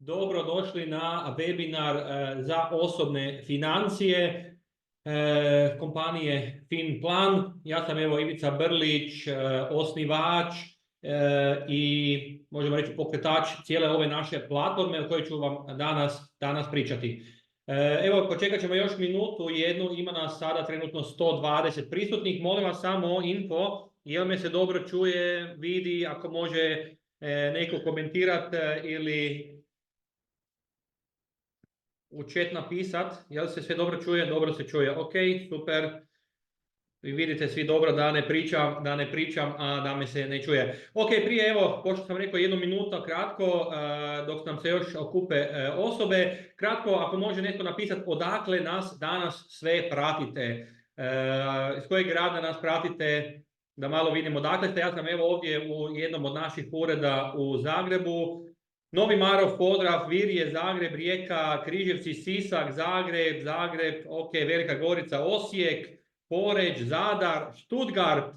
Dobro došli na webinar za osobne financije kompanije FinPlan. Ja sam evo Ivica Brlić, osnivač i možemo reći pokretač cijele ove naše platforme o kojoj ću vam danas pričati. Evo, počekat ćemo još minutu jednu, ima nas sada trenutno 120 prisutnih. Molim vas samo info, jel me se dobro čuje, vidi, ako može neko komentirati ili u chat napisat, jel se sve dobro čuje? Dobro se čuje, ok, super. Vi vidite svi dobro da ne pričam, a da me se ne čuje. Ok, prije evo, pošto sam rekao jednu minutu, kratko, dok nam se još okupe osobe, kratko, ako može netko napisati odakle nas danas sve pratite, iz kojeg grada nas pratite, da malo vidimo odakle ste. Ja sam evo ovdje u jednom od naših ureda u Zagrebu. Novi Marof, pozdrav, Virje, Zagreb, Rijeka, Križevci, Sisak, Zagreb, ok, Velika Gorica, Osijek, Poreč, Zadar, Stuttgart,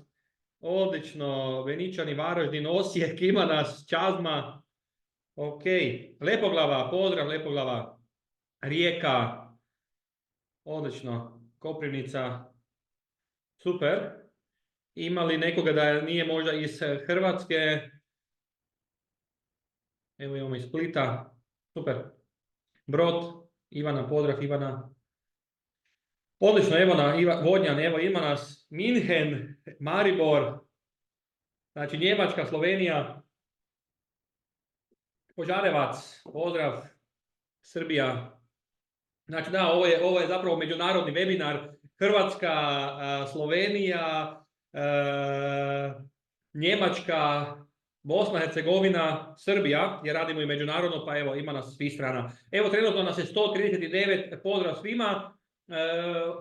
odlično, Veničani, Varaždin, Osijek, ima nas, Čazma, ok, Lepoglava, pozdrav, Lepoglava, Rijeka, odlično, Koprivnica, super. Ima li nekoga da nije možda iz Hrvatske? Evo imamo iz Splita, super. Brod, Ivana, pozdrav Ivana. Odlično, evo Vodnjan, evo ima nas Minhen, Maribor, znači Njemačka, Slovenija, Požarevac, pozdrav, Srbija. Znači da, ovo je zapravo međunarodni webinar, Hrvatska, Slovenija, Njemačka, Bosna, Hercegovina, Srbija, jer radimo i međunarodno, pa evo ima nas svih strana. Evo trenutno nas je 139, pozdrav svima.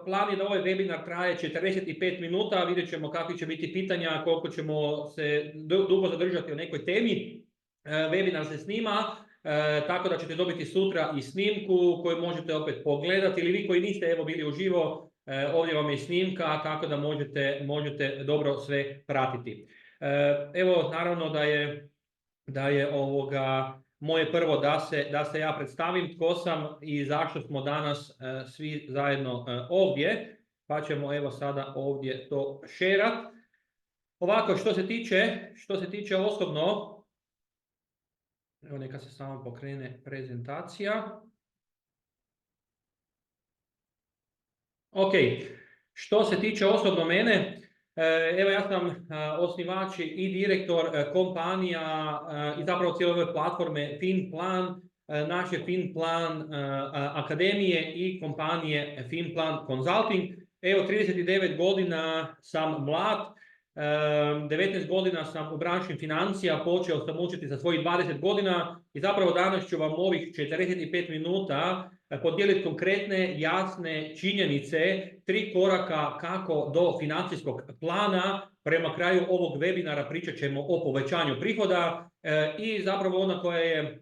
Plan je da ovaj webinar traje 45 minuta, vidjet ćemo kakvi će biti pitanja, koliko ćemo se dugo zadržati o nekoj temi. Webinar se snima, tako da ćete dobiti sutra i snimku koju možete opet pogledati, ili vi koji niste evo bili uživo, ovdje vam je snimka, tako da možete dobro sve pratiti. Evo, naravno da je moje prvo da se ja predstavim tko sam i zašto smo danas svi zajedno ovdje, pa ćemo evo sada ovdje to šerat. Ovako, što se tiče osobno, evo neka se samo pokrene prezentacija. Ok, što se tiče osobno mene, evo ja sam osnivač i direktor kompanija i zapravo cijele ove platforme FinPlan, naše FinPlan akademije i kompanije FinPlan Consulting. Evo 39 godina sam mlad, 19 godina sam u branši financija, počeo sam učiti sa svojih 20 godina i zapravo danas ću vam ovih 45 minuta podijeliti konkretne, jasne činjenice, 3 koraka kako do financijskog plana. Prema kraju ovog webinara pričat ćemo o povećanju prihoda i zapravo ona koja je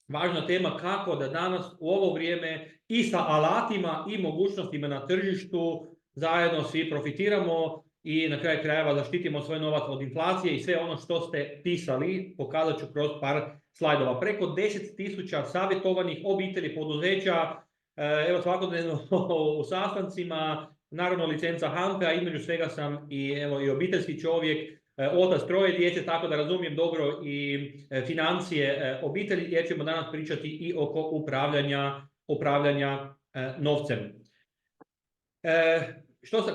važna tema kako da danas u ovo vrijeme i sa alatima i mogućnostima na tržištu zajedno svi profitiramo i na kraju krajeva zaštitimo svoj novac od inflacije i sve ono što ste pisali, pokazat ću kroz par slajdova. Preko 10.000 savjetovanih obitelji, poduzeća, evo svakodnevno u sastancima, naravno licenca HANFA, između svega sam i obiteljski čovjek, otac 3 djece, tako da razumijem dobro i financije obitelji, jer ćemo danas pričati i oko upravljanja novcem.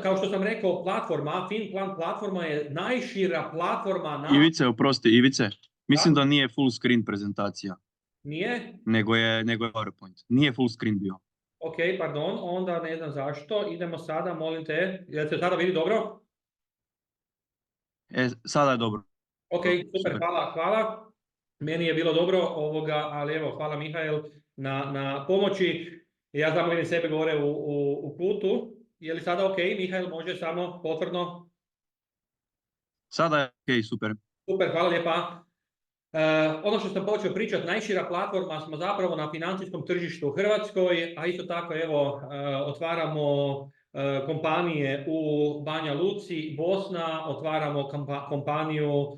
Kao što sam rekao, platforma, FinPlan platforma je najšira platforma na... Ivice, mislim da nije full screen prezentacija. Nije? Nego je PowerPoint. Nije full screen bio. Ok, pardon, onda ne znam zašto. Idemo sada, molim te. Jel se sada vidi dobro? Sada je dobro. Ok, super, hvala. Meni je bilo dobro, ali evo, hvala Mihael na pomoći. Ja znam vidim sebe gore u kutu. Je li sada ok? Mihael može samo potvrdno? Sada je ok, super. Super, hvala lijepa. Ono što sam počeo pričati, najšira platforma smo zapravo na financijskom tržištu u Hrvatskoj, a isto tako evo otvaramo kompanije u Banja Luci, Bosna, otvaramo kompaniju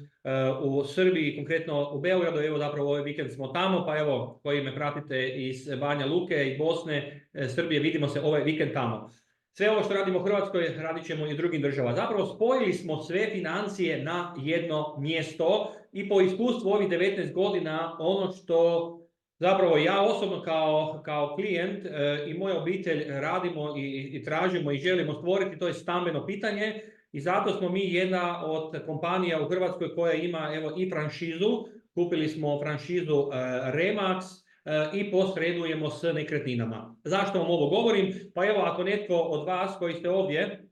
u Srbiji, konkretno u Beogradu, evo zapravo ovaj vikend smo tamo, pa evo koji me pratite iz Banja Luke i Bosne, Srbije, vidimo se ovaj vikend tamo. Sve ovo što radimo u Hrvatskoj radit ćemo i u drugim državama. Zapravo spojili smo sve financije na jedno mjesto i po iskustvu ovih 19 godina ono što zapravo ja osobno kao klijent i moja obitelj radimo i tražimo i želimo stvoriti, to je stambeno pitanje i zato smo mi jedna od kompanija u Hrvatskoj koja ima evo i franšizu. Kupili smo franšizu Remax i posredujemo s nekretninama. Zašto vam ovo govorim? Pa evo ako netko od vas koji ste ovdje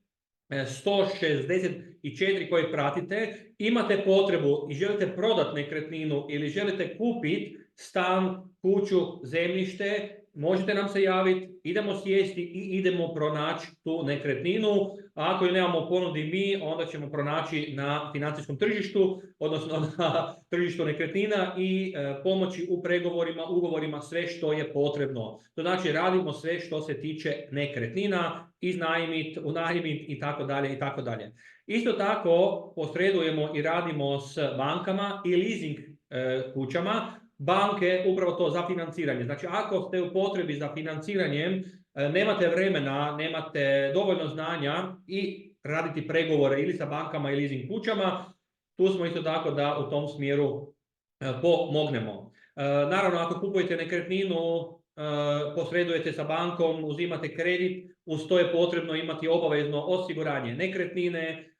164 koji pratite, imate potrebu i želite prodati nekretninu ili želite kupiti stan, kuću, zemljište, možete nam se javiti, idemo sjesti i idemo pronaći tu nekretninu. A ako ju nemamo u ponudi mi, onda ćemo pronaći na financijskom tržištu, odnosno na tržištu nekretnina i pomoći u pregovorima, ugovorima, sve što je potrebno. To znači radimo sve što se tiče nekretnina, iznajmit, unajmit i tako dalje i tako dalje. Isto tako posredujemo i radimo s bankama i leasing kućama. Banke upravo to za financiranje. Znači ako ste u potrebi za financiranjem, nemate vremena, nemate dovoljno znanja i raditi pregovore ili sa bankama ili leasing kućama, tu smo isto tako da u tom smjeru pomognemo. Naravno, ako kupujete nekretninu, posredujete sa bankom, uzimate kredit, uz to je potrebno imati obavezno osiguranje nekretnine,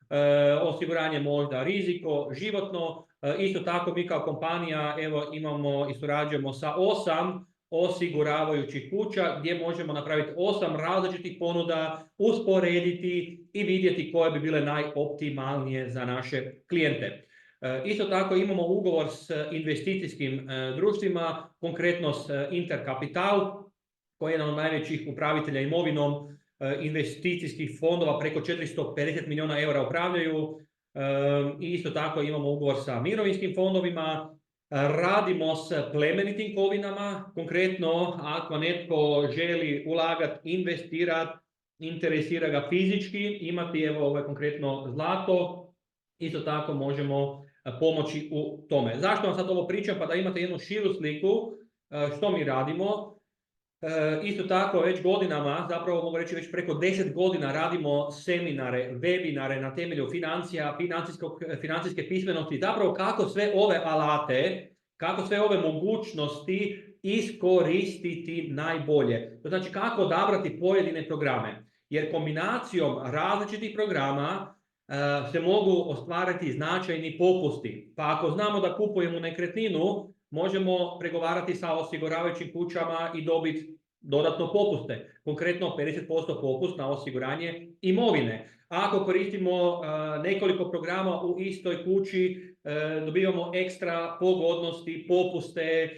osiguranje možda riziko, životno. Isto tako mi kao kompanija evo imamo i surađujemo sa 8 osiguravajućih kuća gdje možemo napraviti 8 različitih ponuda, usporediti i vidjeti koje bi bile najoptimalnije za naše klijente. Isto tako imamo ugovor s investicijskim društvima, konkretno s Intercapital, koji je jedan od najvećih upravitelja imovinom investicijskih fondova, preko 450 milijuna eura upravljaju. I isto tako imamo ugovor sa mirovinskim fondovima. Radimo s plemenitim kovinama, konkretno ako netko želi ulagati, investirati, interesira ga fizički, imati evo konkretno zlato, isto tako možemo pomoći u tome. Zašto vam sad ovo pričam? Pa da imate jednu širu sliku što mi radimo. Isto tako već godinama, zapravo mogu reći već preko 10 godina radimo seminare, webinare na temelju financija, financijske pismenosti, zapravo kako sve ove alate, kako sve ove mogućnosti iskoristiti najbolje. To znači kako odabrati pojedine programe. Jer kombinacijom različitih programa se mogu ostvariti značajni popusti. Pa ako znamo da kupujemo nekretninu, možemo pregovarati sa osiguravajućim kućama i dobiti dodatno popuste. Konkretno 50% popust na osiguranje imovine. Ako koristimo nekoliko programa u istoj kući, dobivamo ekstra pogodnosti, popuste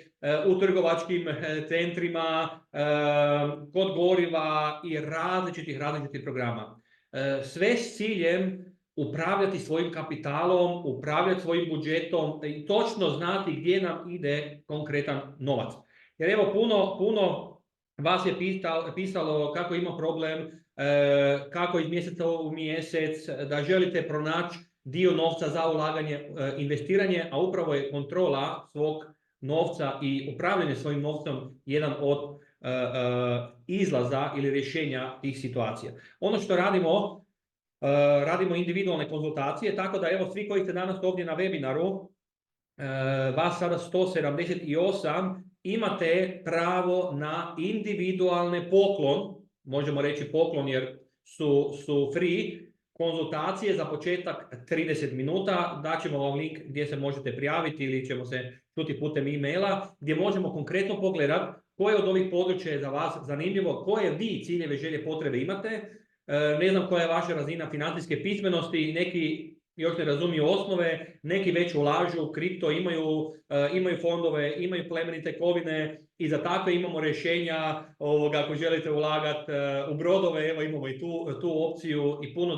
u trgovačkim centrima, kod goriva i različitih programa. Sve s ciljem upravljati svojim kapitalom, upravljati svojim budžetom i točno znati gdje nam ide konkretan novac. Jer evo puno vas je pisalo kako ima problem, kako iz mjeseca u mjesec, da želite pronaći dio novca za ulaganje, investiranje, a upravo je kontrola svog novca i upravljanje svojim novcem jedan od izlaza ili rješenja tih situacija. Ono što radimo individualne konzultacije, tako da evo svi koji ste danas ovdje na webinaru, vas sada 178, imate pravo na individualne poklon, možemo reći poklon jer su free, konzultacije za početak 30 minuta, daćemo vam link gdje se možete prijaviti ili ćemo se čuti putem e-maila, gdje možemo konkretno pogledati koje od ovih područja je za vas zanimljivo, koje vi ciljeve, želje, potrebe imate. Ne znam koja je vaša razina financijske pismenosti, neki još ne razumiju osnove, neki već ulažu, kripto, imaju fondove, imaju plemenite kovine i za takve imamo rješenja. Ako želite ulagati u brodove, evo imamo i tu opciju i puno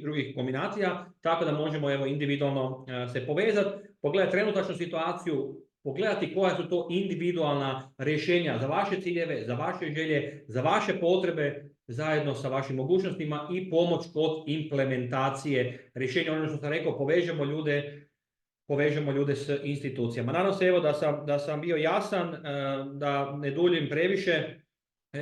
drugih kombinacija, tako da možemo evo individualno se povezati, pogledati trenutačnu situaciju, pogledati koja su to individualna rješenja za vaše ciljeve, za vaše želje, za vaše potrebe, zajedno sa vašim mogućnostima i pomoć kod implementacije rješenja. Ono što sam rekao, povežemo ljude povežemo ljude s institucijama. Nadam se evo da sam bio jasan, da ne duljim previše.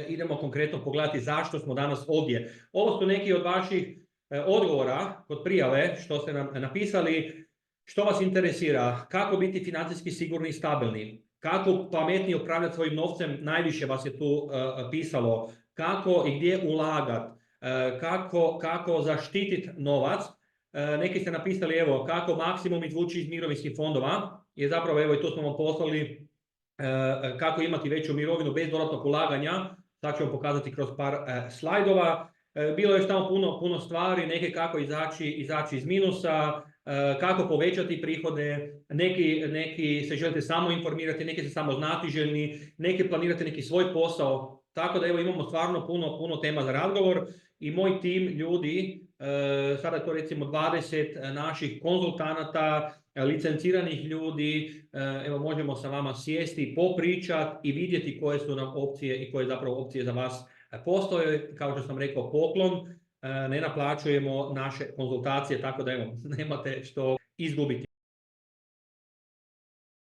Idemo konkretno pogledati zašto smo danas ovdje. Ovo su neki od vaših odgovora kod prijave što ste nam napisali. Što vas interesira? Kako biti financijski sigurni i stabilni? Kako pametnije upravljati svojim novcem? Najviše vas je tu pisalo. Kako i gdje ulagati? Kako zaštititi novac? Neki ste napisali, evo, kako maksimum izvući iz mirovinskih fondova. I zapravo, evo, i tu smo vam poslali kako imati veću mirovinu bez dodatnog ulaganja. Sad ću vam pokazati kroz par slajdova. Bilo je tamo puno stvari, neke kako izaći iz minusa, kako povećati prihode, neki se želite samo informirati, neki se samo znatiželjni, neki planirate neki svoj posao. Tako da evo imamo stvarno puno tema za razgovor i moj tim ljudi, sada je to recimo 20 naših konzultanata, licenciranih ljudi, evo možemo sa vama sjesti, popričati i vidjeti koje su nam opcije i koje zapravo opcije za vas postoje. Kao što sam rekao, poklon, ne naplaćujemo naše konzultacije, tako da evo, nemate što izgubiti.